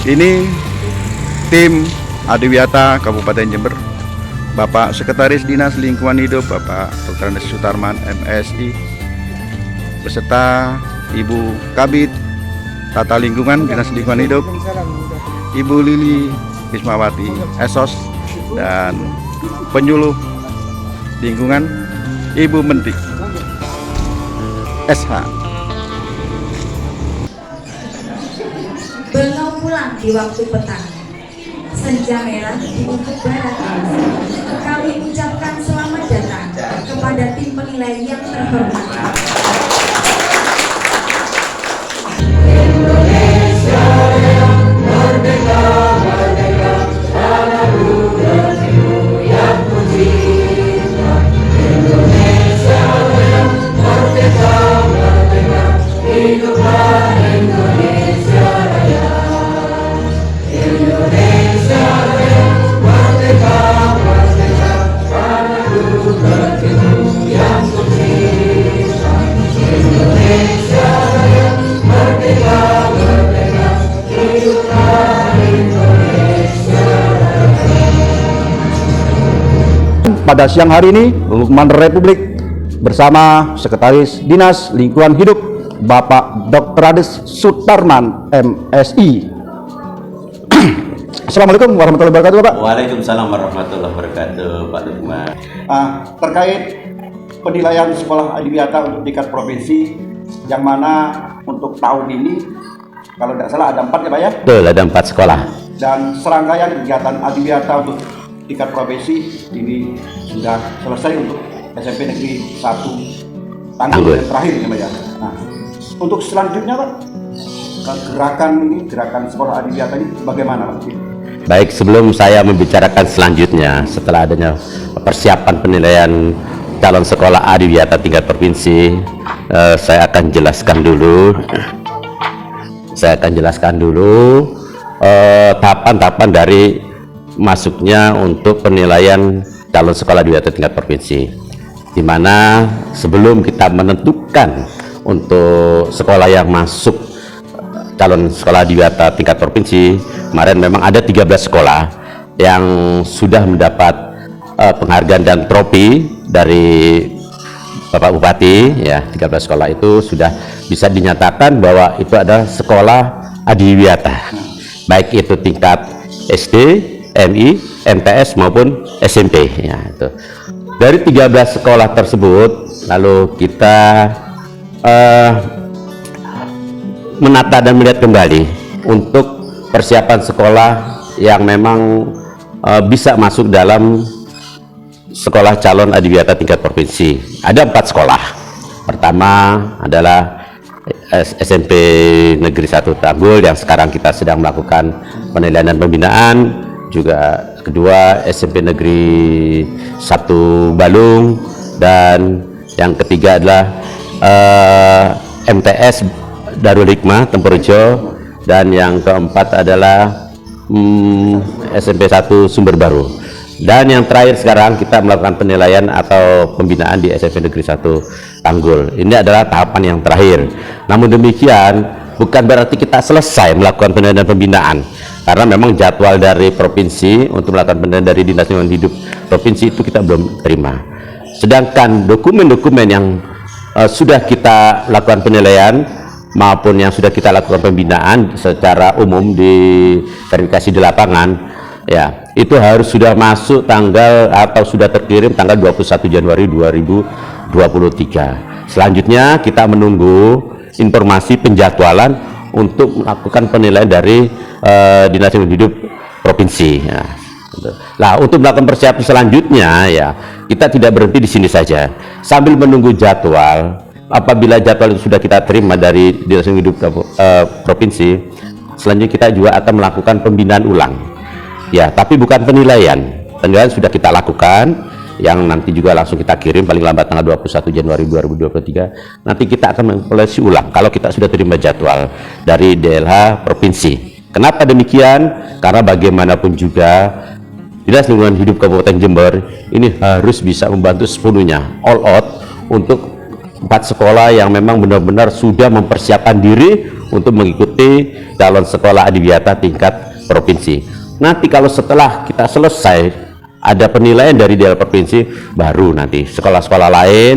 Ini tim Adiwiyata Kabupaten Jember, Bapak Sekretaris Dinas Lingkungan Hidup Bapak Dr. Andes Sutarman MSI, beserta Ibu Kabid Tata Lingkungan Dinas Lingkungan Hidup, Ibu Lili Bismawati Esos, dan penyuluh lingkungan Ibu Mentik SH. Bengau pulang di waktu petang, senja merah di ufuk barat. Kami ucapkan selamat datang kepada tim penilai yang terhormat. Indonesia yang merdeka, merdeka, tanahku negeriku yang kucinta. Indonesia yang merdeka, merdeka, hiduplah Indonesia Raya. Indonesia yang merdeka, merdeka, tanahku negeriku yang kucinta. Indonesia yang merdeka, merdeka, hiduplah Indonesia Raya. Pada siang hari ini, Lingkungan Republik bersama Sekretaris Dinas Lingkungan Hidup Bapak Dr. Andes Sutarman MSI. Assalamualaikum warahmatullahi wabarakatuh, Bapak. Waalaikumsalam warahmatullahi wabarakatuh, Pak Lukman. Terkait penilaian sekolah Adiwiyata untuk tingkat provinsi, yang mana untuk tahun ini, kalau tidak salah ada 4 ya, Pak ya? Betul, ada 4 sekolah. Dan serangkaian kegiatan Adiwiyata untuk tingkat provinsi ini sudah selesai untuk SMP Negeri 1 Tanggul yang terakhir ya, Pak ya. Nah, untuk selanjutnya, Pak, gerakan sekolah Adiwiyata ini bagaimana, Pak? Baik, sebelum saya membicarakan selanjutnya, setelah adanya persiapan penilaian calon sekolah Adiwiyata tingkat provinsi, saya akan jelaskan dulu tahapan-tahapan dari masuknya untuk penilaian calon sekolah Adiwiyata tingkat provinsi, di mana sebelum kita menentukan untuk sekolah yang masuk calon sekolah Adiwiyata tingkat provinsi, kemarin memang ada 13 sekolah yang sudah mendapat penghargaan dan trofi dari Bapak Bupati ya. 13 sekolah itu sudah bisa dinyatakan bahwa itu adalah sekolah Adiwiyata, baik itu tingkat SD, MI, MTS maupun SMP ya. Itu dari 13 sekolah tersebut, lalu kita menata dan melihat kembali untuk persiapan sekolah yang memang bisa masuk dalam sekolah calon Adiwiyata tingkat provinsi. Ada 4 sekolah. Pertama adalah SMP Negeri 1 Tanggul yang sekarang kita sedang melakukan penilaian dan pembinaan. Juga kedua SMP Negeri 1 Balung, dan yang ketiga adalah MTS Darul Hikmah Tempurjo, dan yang keempat adalah SMP 1 Sumber Baru, dan yang terakhir sekarang kita melakukan penilaian atau pembinaan di SMP Negeri 1 Tanggul. Ini adalah tahapan yang terakhir. Namun demikian bukan berarti kita selesai melakukan penilaian dan pembinaan, karena memang jadwal dari provinsi untuk melakukan penilaian dari Dinas Lingkungan Hidup provinsi itu kita belum terima. Sedangkan dokumen-dokumen yang sudah kita lakukan penilaian maupun yang sudah kita lakukan pembinaan secara umum di verifikasi di lapangan ya, itu harus sudah masuk tanggal atau sudah terkirim tanggal 21 Januari 2023. Selanjutnya kita menunggu informasi penjadwalan untuk melakukan penilaian dari Dinas Lingkungan Hidup provinsi ya. Nah, untuk melakukan persiapan selanjutnya ya, kita tidak berhenti di sini saja. Sambil menunggu jadwal, apabila jadwal itu sudah kita terima dari Dinas Lingkungan Hidup provinsi, selanjutnya kita juga akan melakukan pembinaan ulang. Ya, tapi bukan penilaian. Penilaian sudah kita lakukan, yang nanti juga langsung kita kirim paling lambat tanggal 21 Januari 2023. Nanti kita akan mengevaluasi ulang kalau kita sudah terima jadwal dari DLH provinsi. Kenapa demikian? Karena bagaimanapun juga Dinas Lingkungan Hidup Kabupaten Jember ini harus bisa membantu sepenuhnya all out untuk 4 sekolah yang memang benar-benar sudah mempersiapkan diri untuk mengikuti calon sekolah adiwiyata tingkat provinsi. Nanti kalau setelah kita selesai ada penilaian dari daerah provinsi, baru nanti sekolah-sekolah lain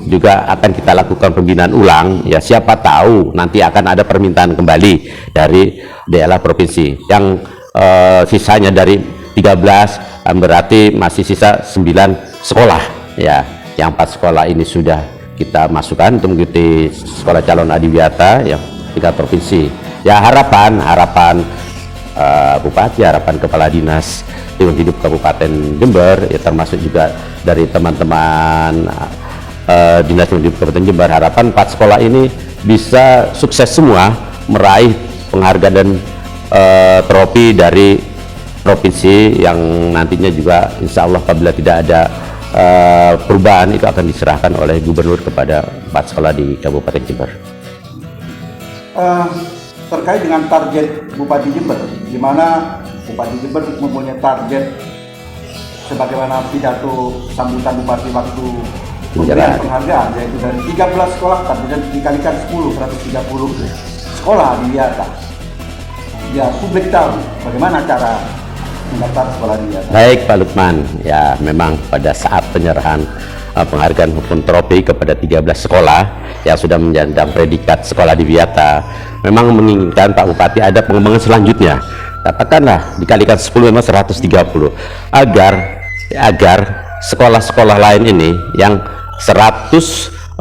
juga akan kita lakukan pembinaan ulang. Ya, siapa tahu nanti akan ada permintaan kembali dari daerah provinsi yang sisanya dari 13, berarti masih sisa 9 sekolah ya. Yang 4 sekolah ini sudah kita masukkan untuk mengikuti sekolah calon adiwiyata yang tingkat provinsi. Ya, harapan Bupati, harapan Kepala Dinas Lingkungan Hidup Kabupaten Jember, ya termasuk juga dari teman-teman Dinas Lingkungan Hidup Kabupaten Jember, harapan 4 sekolah ini bisa sukses semua meraih penghargaan dan trofi dari provinsi yang nantinya juga insya Allah apabila tidak ada perubahan itu akan diserahkan oleh gubernur kepada 4 sekolah di Kabupaten Jember. Terkait dengan target Bupati Jember, di mana Bupati Jember mempunyai target sebagaimana pidato sambutan Bupati waktu pemberian penghargaan, yaitu dari 13 sekolah targetnya dikalikan 10, 130 sekolah adiwiyata. Ya, publik tahu bagaimana cara mendaftar sekolah adiwiyata. Baik Pak Lukman, ya memang pada saat penyerahan penghargaan maupun trofi kepada 13 sekolah yang sudah menyandang predikat sekolah adiwiyata, memang menginginkan Pak Bupati ada pengembangan selanjutnya. Katakanlah dikalikan 10 memang 130 agar sekolah-sekolah lain ini yang 117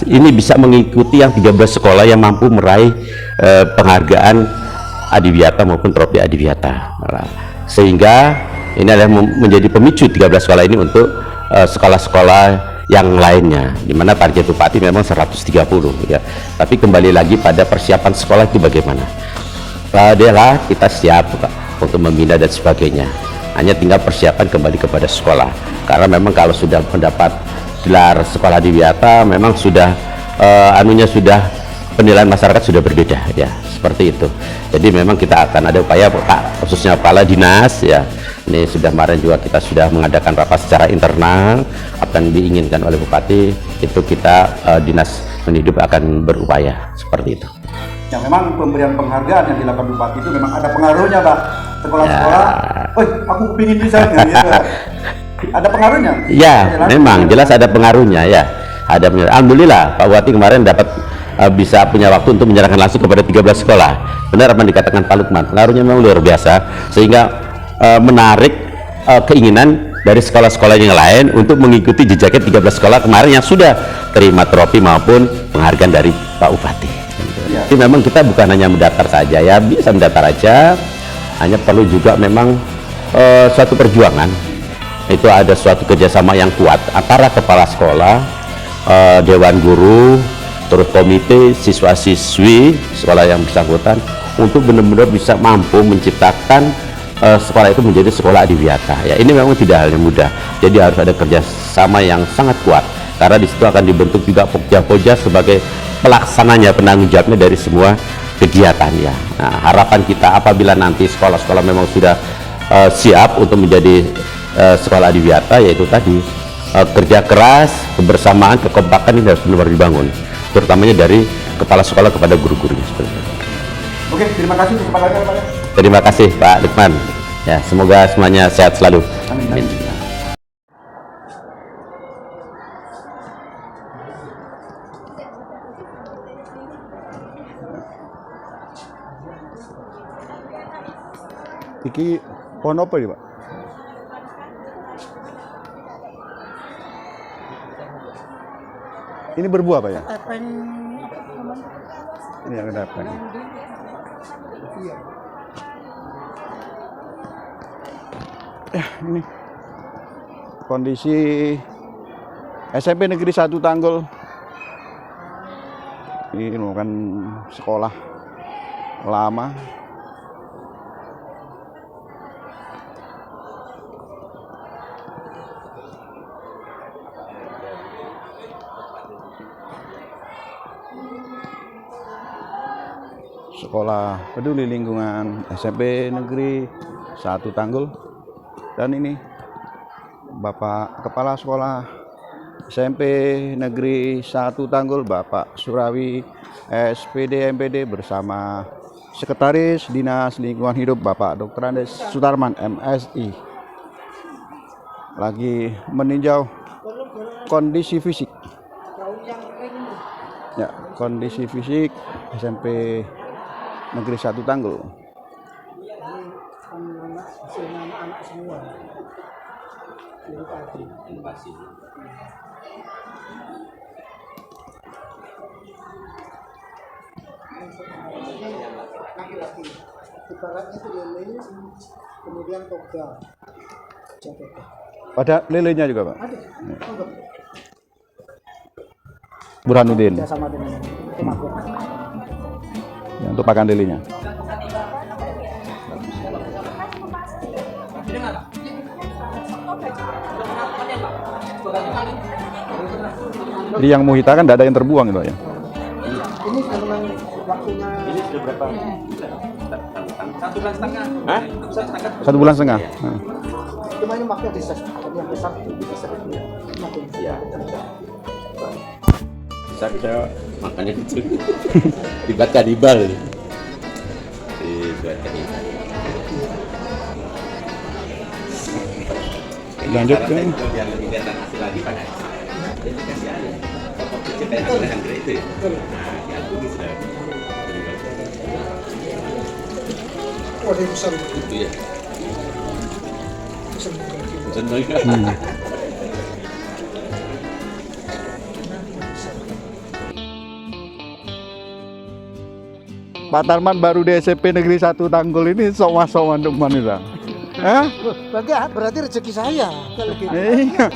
ini bisa mengikuti yang 13 sekolah yang mampu meraih penghargaan adiwiyata maupun trofi adiwiyata. Sehingga ini adalah menjadi pemicu 13 sekolah ini untuk sekolah-sekolah yang lainnya, di mana target Bupati memang 130 ya. Tapi kembali lagi pada persiapan sekolah itu bagaimana. Adalah kita siap untuk membina dan sebagainya. Hanya tinggal persiapan kembali kepada sekolah. Karena memang kalau sudah mendapat gelar sekolah adiwiyata memang sudah penilaian masyarakat sudah berbeda ya, seperti itu. Jadi memang kita akan ada upaya khususnya Kepala Dinas ya. Ini sudah kemarin juga kita sudah mengadakan rapat secara internal, apa yang diinginkan oleh Bupati itu kita Dinas Pendidik akan berupaya seperti itu. Yang memang pemberian penghargaan yang dilakukan Bupati itu memang ada pengaruhnya, Pak. Sekolah-sekolah, woi aku pingin bisa gitu. Ada pengaruhnya? Ya, memang jelas ada pengaruhnya ya. Alhamdulillah Pak Bupati kemarin dapat bisa punya waktu untuk menyerahkan langsung kepada 13 sekolah. Benar apa yang dikatakan Pak Lukman, pengaruhnya memang luar biasa sehingga menarik keinginan dari sekolah-sekolah yang lain untuk mengikuti jejaknya 13 sekolah kemarin yang sudah terima trofi maupun penghargaan dari Pak Bupati. Ya. Jadi memang kita bukan hanya mendaftar saja ya, bisa mendaftar aja, hanya perlu juga memang suatu perjuangan. Itu ada suatu kerjasama yang kuat antara kepala sekolah, dewan guru, terus komite siswa-siswi sekolah yang bersangkutan untuk benar-benar bisa mampu menciptakan sekolah itu menjadi sekolah adiwiyata. Ya, ini memang tidak hal yang mudah. Jadi harus ada kerjasama yang sangat kuat. Karena di situ akan dibentuk juga pokja-pokja sebagai pelaksananya, penanggung jawabnya dari semua kegiatan ya. Nah, harapan kita apabila nanti sekolah-sekolah memang sudah siap untuk menjadi sekolah adiwiyata, yaitu tadi kerja keras, kebersamaan, kekompakan ini harus benar-benar dibangun, terutamanya dari kepala sekolah kepada guru-gurunya. Oke, terima kasih kesempatannya Pak. Terima kasih Pak Lukman. Ya, semoga semuanya sehat selalu. Amin. Amin. Iki pohon apa ini Pak? Ini berbuah Pak ya? Ini yang ada apa ini? Ini kondisi SMP Negeri 1 Tanggul. Ini bukan sekolah lama. Sekolah Peduli Lingkungan SMP Negeri 1 Tanggul. Dan ini Bapak Kepala Sekolah SMP Negeri 1 Tanggul, Bapak Surawi SPD MPD bersama Sekretaris Dinas Lingkungan Hidup Bapak Dr. Andes Sutarman MSI lagi meninjau kondisi fisik. Ya, kondisi fisik SMP Negeri 1 Tanggul. Anak-anak semua. Laki-laki. Ibaratnya itu lele, kemudian toga. Ada lelenya juga, Pak. Ada. Enggak. Burhanuddin. Ya sama dengan temanku. Ya, untuk pakan lelenya. Jadi yang muhita kan tidak ada yang terbuang itu ya. Ini memang waktunya. Ini sudah berapa? 1,5 bulan. Hah? 1,5 bulan. Nah. Cuma ini maknya di yang besar bisa Ya. Saya makannya itu dibuat kanibal. Dibuat kanibal. Lanjut ke Biar lebih kelihatan hasil lagi Pak. Jadi kasih aja. Pokok kecil kayak anggrek itu. Nah, ya itu bisa. Oh, dia besar Itu ya. besar juga. Seneng. Pak Tarman baru di SMP Negeri 1 Tanggul ini soma-soma depan itu. Hah? Berarti rezeki saya kalau gitu. Iya.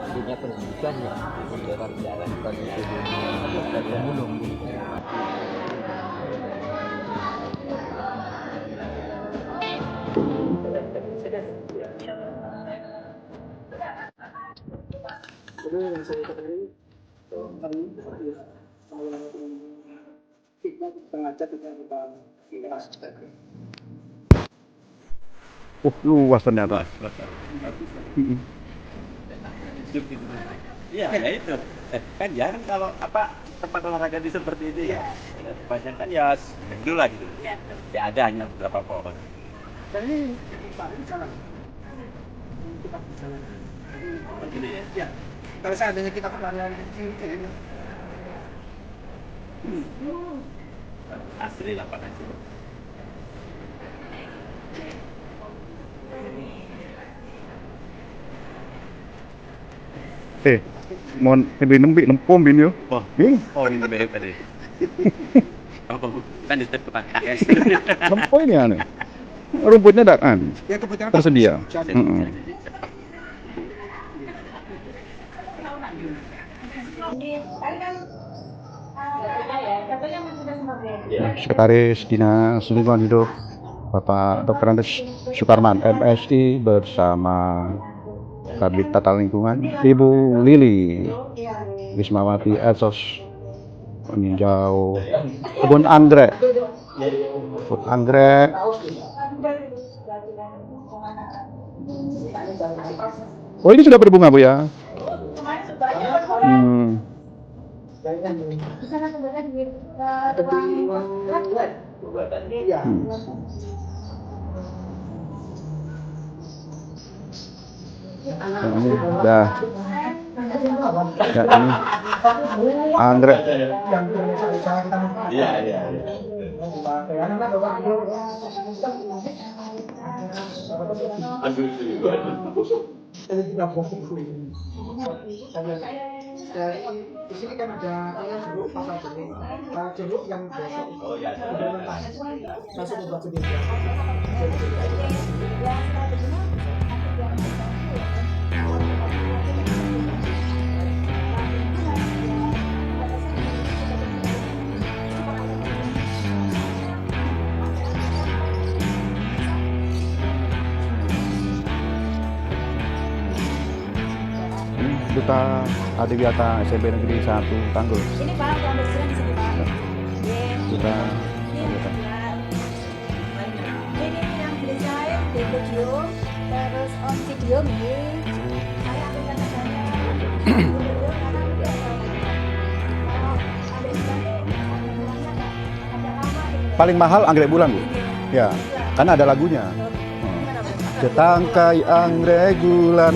dunia pendidikan ya jalan kondisi dunia pemulung. Jadi yang saya katakan kami kita sengaja tidak kita Luas ternyata. Iya, ya itu. Kan jarang kalau tempat olahraga di seperti ini ya. Kebanyakan ya dulu lah gitu. Ya ada hanya beberapa pohon. dan ini Pak ini salah kita berjalan Begini ya. ya kalau seandainya kita berjalan ini Asli lapangan sih. Mohon lebih nempom bin yo. Oh, ini hebat deh. Oh, kan di step depan. Nempom ini anu. Rumputnya tak kan ya kebetulan tersedia. jadi Sekretaris Dinas Lingkungan Hidup Bapak Dr. Andes Sutarman MSI bersama Kabid Tata Lingkungan Ibu Lili Wismawati Esos meninjau kebun anggrek. Oh, ini sudah berbunga, Bu ya? Ini udah. Ya, ini anggrek. Iya, iya. di sini kan ada jeruk pasal jeruk, jeruk yang biasa udah mentah langsung dibuat sendiri. Duta Adiwiyata SMP Negeri 1 Tanggul. Ini Pak, udah ambil surat di sini Pak. Kita Ini yang beli saya di video, terus on video ini. Saya ambilkan namanya. Video karena udah kalau ambil suratnya ada lama gitu. paling mahal anggrek bulan, Bu. Ya, karena ada lagunya. Ketangkai anggrek bulan.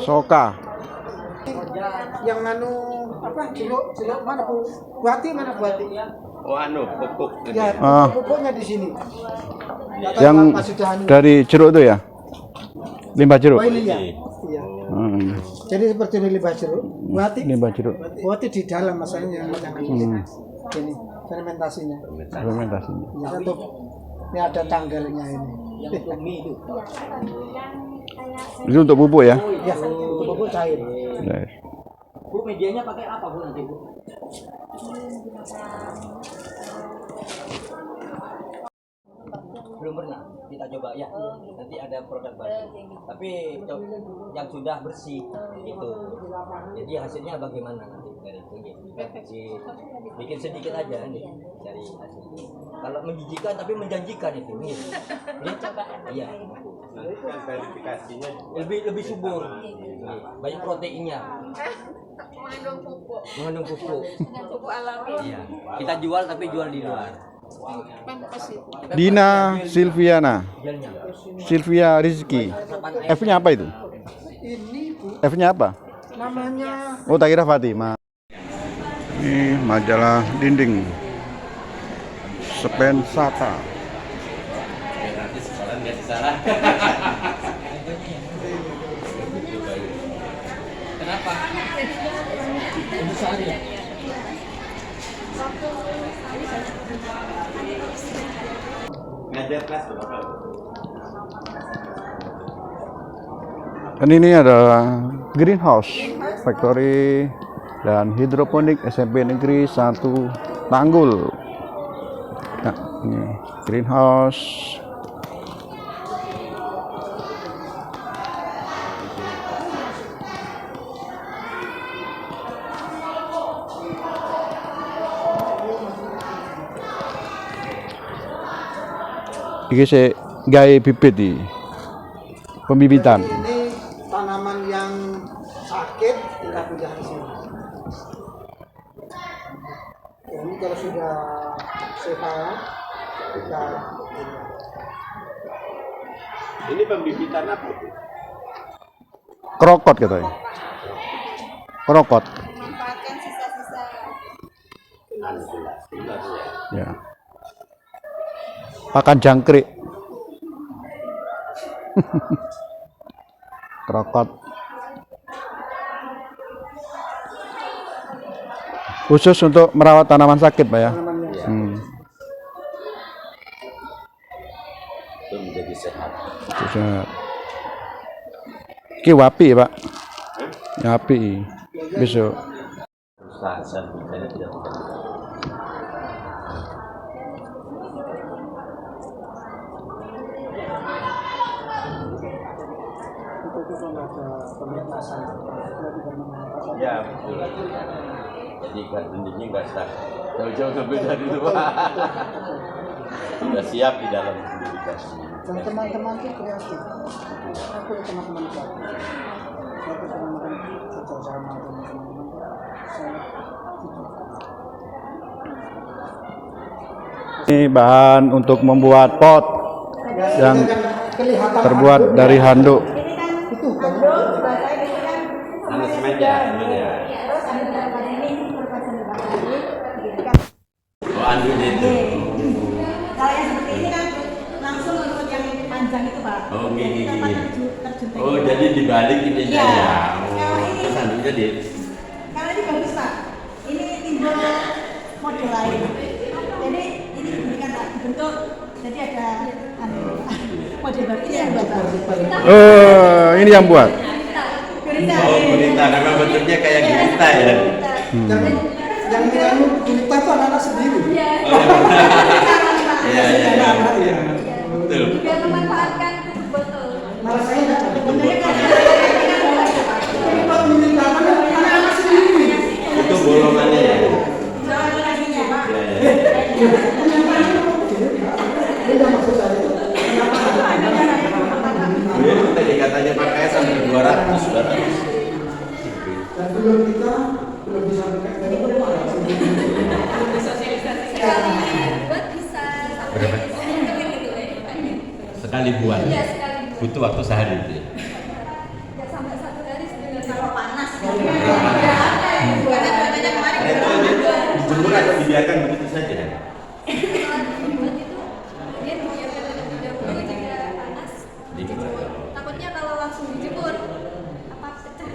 Soka. Yang anu apa jeruk mana Bu? Buati mana buati? Oh anu, pupuk. Ya, Ah. pupuknya di sini. Nggak tahu Yang apa sudah anu. dari jeruk itu ya? Limbah jeruk. Oh ini ya. Iya. Hmm. Jadi seperti ini limbah jeruk. Buati. Limbah jeruk. Buati di dalam masalahnya yang jangan ini fermentasinya. Fermentasinya. Ya, untuk ini ada tanggalnya ini. Yang bumi itu. Itu untuk pupuk ya? Ya, pupuk cair. Ya. Bu, medianya pakai apa Bu nanti Bu? Belum pernah kita coba ya. Nanti ada produk baru. Tapi yang sudah bersih itu. Jadi hasilnya bagaimana nanti dari itu? Bikin sedikit aja nih dari hasilnya. Kalau menjijikan tapi menjanjikan itu nih. Iya. Verifikasinya Lebih subur. Banyak proteinnya. Mengandung pupuk. Iya. Kita jual tapi jual di luar. Dina Silviana, Gelnya. Silvia Rizky. F-nya apa itu? Ini Bu, F-nya apa? namanya Oh, tak kira Fatima. Ini majalah dinding. Spensata. nanti sekolah nggak salah. Kenapa? Ini sehari ya? Ngajar kelas berapa? Dan ini adalah greenhouse, factory dan hidroponik SMP Negeri 1 Tanggul. Nah, ini greenhouse. Iki sih gawe bibit iki. Pembibitan. ini tanaman yang sakit kita pindah ke sini. Ini kalau sudah sehat kita Ini pembibitan apa? Krokot katanya. Krokot. Manfaatkan sisa-sisa Ya. Pakan jangkrik. Krokot. Khusus untuk merawat tanaman sakit, Pak ya. Itu menjadi sehat. Sehat. Ki wapi, Pak. Wapi. Besok. Usaha saya tidak itu kan ada pementasan. Ya betul. Jadi kan dindingnya nggak stuck. Jauh-jauh ke beda itu Pak. Sudah siap di dalam komunikasi. Dan teman-teman itu kreatif. Aku teman-teman kreatif. Saya teman-teman kerjasama dengan teman-teman. Ini bahan untuk membuat pot yang terbuat dari handuk. Anu semen ya, ya. Oh anu itu. Kalau yang seperti ini kan langsung untuk yang panjang itu Pak. Oh gini Kita gini. terjun Oh jadi dibalik ini Iya. ya. Kalau Oh ini- terus handuknya di. Kalau ini bagus Pak. Ini timbul model lain. Jadi ini diberikan Pak, dibentuk jadi ada anu. Oh, ini yang buat. Oh, gurita, memang bentuknya kayak gurita ya. Yang menganu gurita itu anak-anak sendiri. Iya, iya, iya. Betul. Juga memanfaatkan tutup botol. Malah saya nggak Pak menyediakan anak-anak sendiri. Itu bolongannya ya. Beda maksud saya itu. Dulu tadi katanya pakai sampai 200. Dan belum kita belum bisa Sekali buat bisa sampai Berapa? Sekali buat. Iya, sekali buat. Butuh waktu sehari itu ya. Ya sampai 1 hari sebenarnya kalau panas. Nah, itu dijemur atau dibiarkan begitu saja? Kalau dibuat itu dia dibiarkan terlebih dahulu jika panas. Takutnya kalau langsung dijemur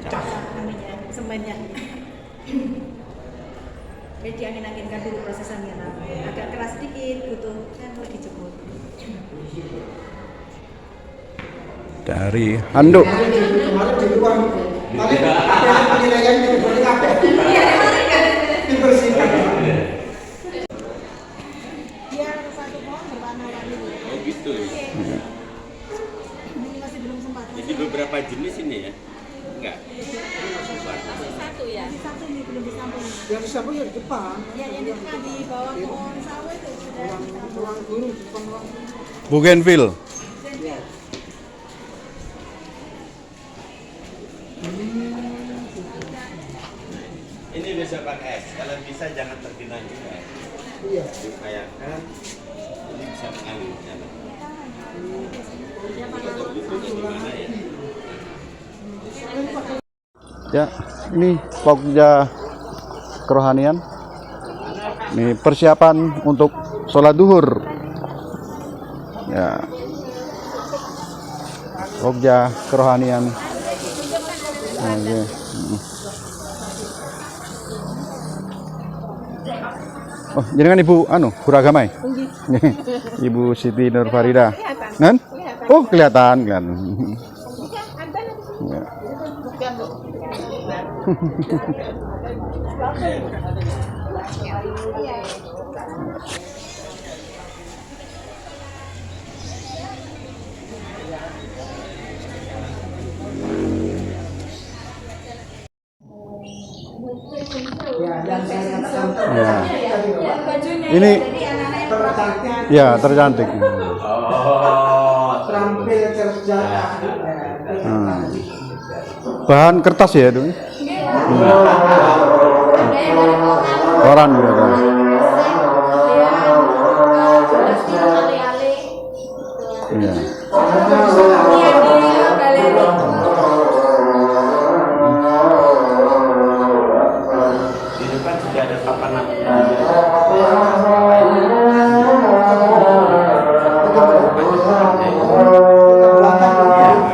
pecah namanya semennya. Jadi diangin-anginkan dulu prosesannya, agak keras sedikit butuh kan dijemur. Dari handuk. kemarin di luar. Tapi penilaian itu boleh apa? Dibersihkan. Dia satu pohon berwarna-warni. Oh gitu. Ini masih belum sempat. Jadi beberapa jenis ini ya? Enggak. Masih satu ya? Masih satu nih belum disampung. Yang siapa yang di depan? Ya yang di depan di bawah pohon sawit itu sudah disampung. Ruang guru, depan ruang guru. Bougainville. Ini bisa pakai es. Kalau bisa jangan tergenang juga. Iya. Diupayakan ini bisa mengalir. Gimana ya? Ya, ini pokja kerohanian. Ini persiapan untuk sholat duhur. Ya, pokja kerohanian. Oke. Oh, jangan Ibu guru agama ya? Ibu Siti Nur Farida. Kan? Oh, kelihatan. Ya. Ya, yang saya katakan Ya. Bajunya Ini tercantik, ya tercantik. terampil, cerdas. Bahan kertas ya itu. Koran ya kan. Iya. Di depan sudah ada papan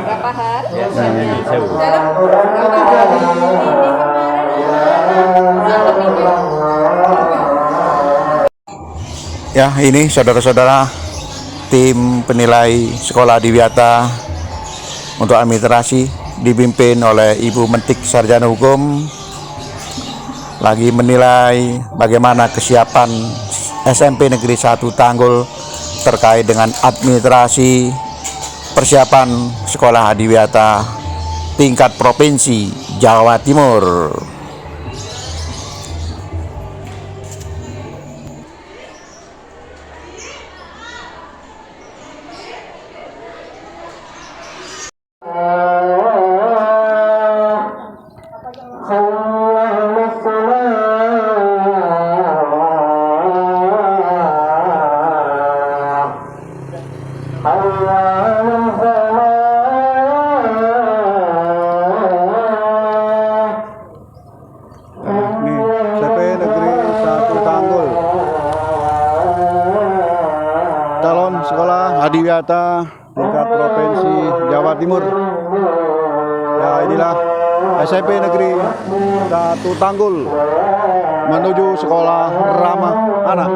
berapa hari? biasanya di sewu. Dalam berapa hari? Ini kemarin Ya, ini saudara-saudara tim penilai sekolah Adiwiyata untuk administrasi dipimpin oleh Ibu Mentik Sarjana Hukum lagi menilai bagaimana kesiapan SMP Negeri 1 Tanggul terkait dengan administrasi persiapan sekolah Adiwiyata tingkat provinsi Jawa Timur. Ini SMP Negeri 1 Tanggul. Calon sekolah Adiwiyata tingkat provinsi Jawa Timur. Ya, inilah SMP Negeri 1 Tanggul menuju sekolah ramah anak.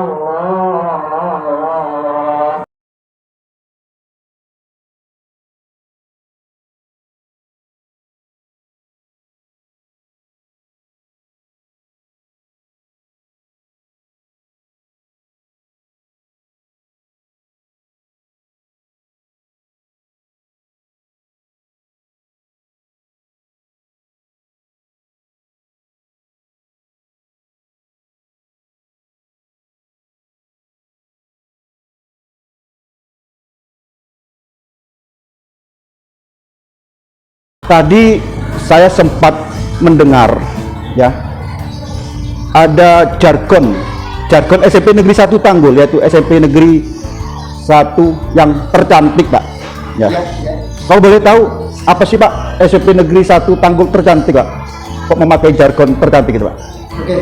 Tadi saya sempat mendengar ya ada jargon SMP Negeri 1 Tanggul, yaitu SMP Negeri 1 yang tercantik, Pak. Ya. Kalau boleh tahu apa sih, Pak, SMP Negeri 1 Tanggul tercantik, Pak? Kok memakai jargon tercantik itu, Pak? Oke.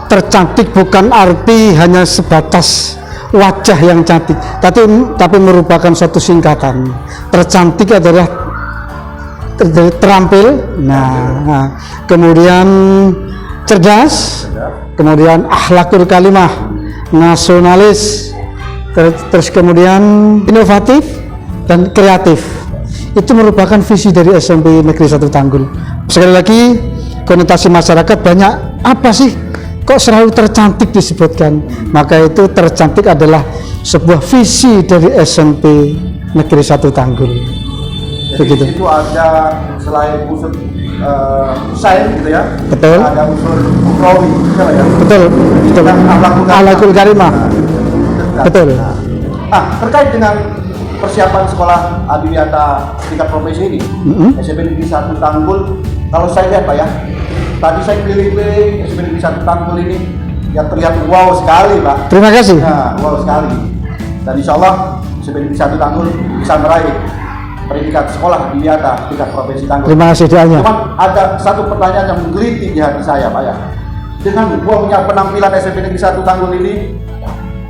Tercantik bukan arti hanya sebatas wajah yang cantik, tapi merupakan suatu singkatan. Tercantik adalah terampil, kemudian cerdas, kemudian akhlakul kalimah, nasionalis, terus kemudian inovatif dan kreatif. Itu merupakan visi dari SMP Negeri 1 Tanggul. Sekali lagi, konotasi masyarakat banyak, apa sih kok selalu tercantik disebutkan? Maka itu tercantik adalah sebuah visi dari SMP Negeri 1 Tanggul. Begitu. Itu ada selain unsur sains gitu ya. Betul. Ada unsur ukrawi, ya. Betul. Akhlakul karimah. Betul. Nah, terkait dengan persiapan sekolah adiwiyata tingkat profesi ini, SMP Negeri 1 Tanggul, kalau saya lihat, Pak ya, tadi saya keliling SMP Negeri 1 Tanggul ini, ya terlihat wow sekali, Pak. Terima kasih. Nah, wow sekali. Dan insya Allah SMP Negeri 1 Tanggul bisa meraih predikat sekolah adiwiyata tingkat profesi Tanggul. Terima kasih doanya. Cuman ada satu pertanyaan yang menggelitik di hati saya, Pak ya. Dengan wownya penampilan SMP Negeri 1 Tanggul ini,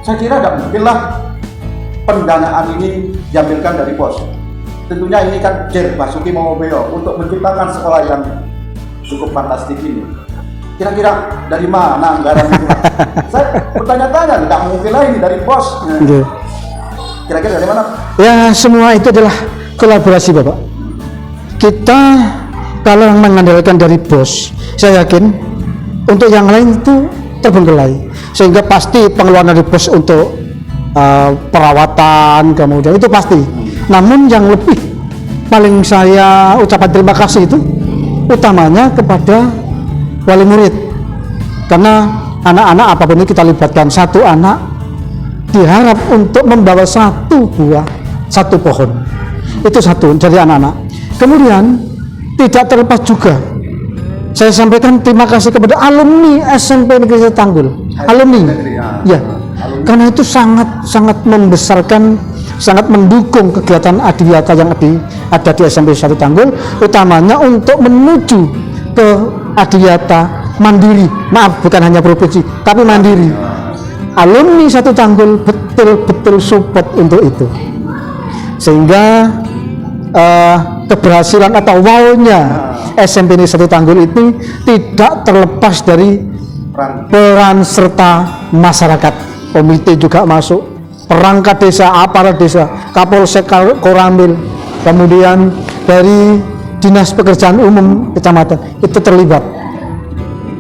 saya kira tidak mungkinlah pendanaan ini diambilkan dari pos. Tentunya ini kan Jer Basuki Momobeo untuk menciptakan sekolah yang cukup fantastik ini. Kira-kira dari mana anggaran itu? Saya bertanya-tanya, tidak mungkin lah ini dari pos. Kira-kira dari mana? Ya, semua itu adalah kolaborasi, Bapak. Kita kalau mengandalkan dari bos, saya yakin untuk yang lain itu terbengkelai, sehingga pasti pengeluaran dari bos untuk perawatan kemudian itu pasti. Namun yang lebih paling saya ucapkan terima kasih itu utamanya kepada wali murid, karena anak-anak apapun itu kita libatkan. Satu anak diharap untuk membawa satu pohon, itu satu dari anak-anak. Kemudian tidak terlepas juga saya sampaikan terima kasih kepada alumni SMP Negeri 1 Tanggul, alumni ya, karena itu sangat membesarkan, sangat mendukung kegiatan adiwiyata yang ada di SMP 1 Tanggul, utamanya untuk menuju ke adiwiyata mandiri. Maaf, bukan hanya provinsi tapi mandiri. Alumni 1 Tanggul betul-betul support untuk itu, sehingga keberhasilan atau wow-nya SMP Negeri 1 Tanggul itu tidak terlepas dari peran serta masyarakat. Komite juga masuk, perangkat desa, aparat desa, Kapolsek Koramil, kemudian dari Dinas Pekerjaan Umum Kecamatan itu terlibat.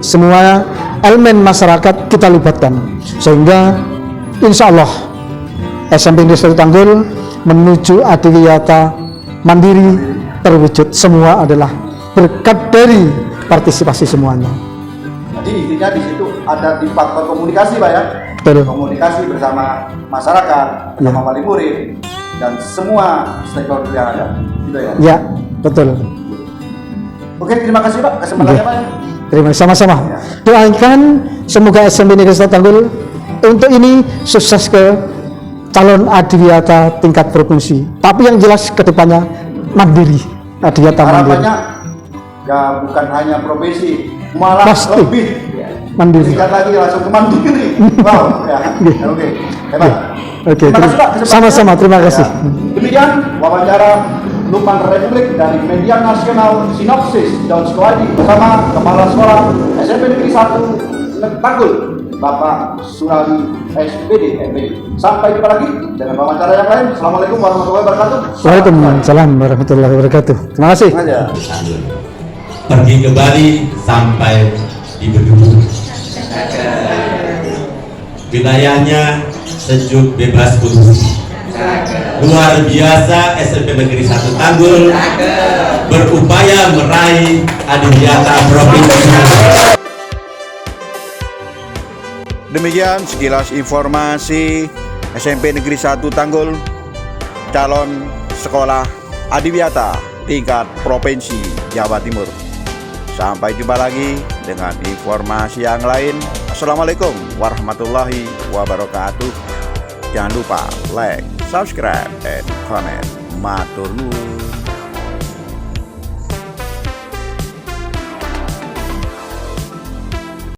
Semua elemen masyarakat kita libatkan, sehingga insya Allah SMP Negeri 1 Tanggul menuju adiwiyata mandiri terwujud. Semua adalah berkat dari partisipasi semuanya. Jadi intinya di situ ada di faktor komunikasi, Pak ya. Betul. Komunikasi bersama masyarakat, bersama wali murid dan semua stakeholder yang ada. Gitu ya. Ya, betul. Oke, terima kasih, Pak, kesempatannya, Pak. Terima kasih, sama-sama. Doakan semoga SMP Negeri 1 Tanggul untuk ini sukses ke calon adiwiyata tingkat provinsi. Tapi yang jelas kedepannya mandiri, adiwiyata mandiri. Harapannya ya bukan hanya profesi, malah Pasti. lebih Mandiri. singkat lagi langsung ke mandiri. Wow, ya. Oke, hebat. Oke, Terima kasih, Pak, kesempatannya. sama-sama, terima kasih. Ya. Demikian wawancara Lukman Republik dari Media Nasional Sinopsis Daun Sekolah bersama Kepala Sekolah SMP Negeri 1 Tanggul, Bapak Surali SPD MPD. Sampai jumpa lagi dengan wawancara yang lain. Assalamualaikum warahmatullahi wabarakatuh. Waalaikumsalam warahmatullahi wabarakatuh. Terima kasih. Pergi ke Bali sampai di Bedulu. Wilayahnya sejuk, bebas polusi. Luar biasa SMP Negeri 1 Tanggul berupaya meraih adiwiyata provinsi. Demikian sekilas informasi SMP Negeri 1 Tanggul calon sekolah adiwiyata tingkat provinsi Jawa Timur. Sampai jumpa lagi dengan informasi yang lain. Assalamualaikum warahmatullahi wabarakatuh. Jangan lupa like, subscribe, dan comment. Matur nuwun.